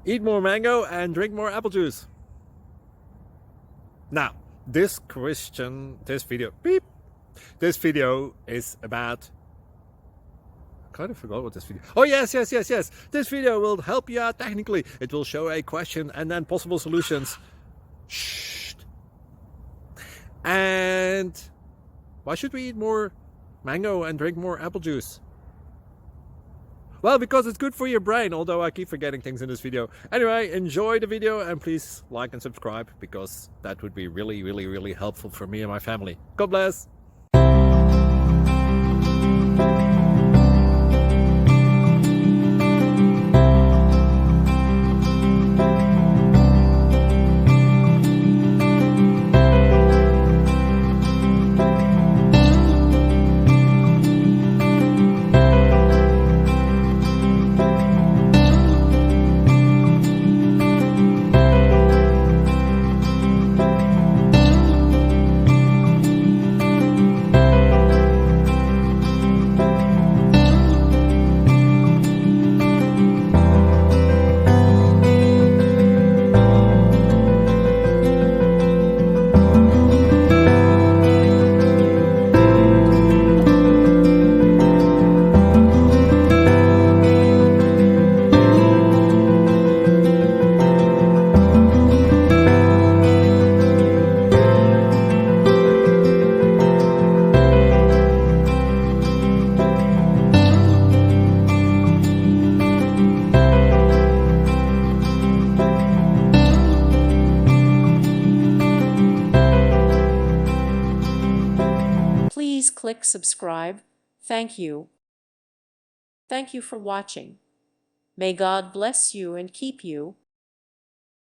Eat more mango and drink more apple juice. Now, this video is about, I kind of forgot what this video, oh yes, this video will help you out technically. It will show a question and then possible solutions. Shh. And why should we eat more mango and drink more apple juice? Well, because it's good for your brain, although I keep forgetting things in this video. Anyway, enjoy the video and please like and subscribe, because that would be really helpful for me and my family. God bless! Please click subscribe. Thank you. Thank you for watching. May God bless you and keep you.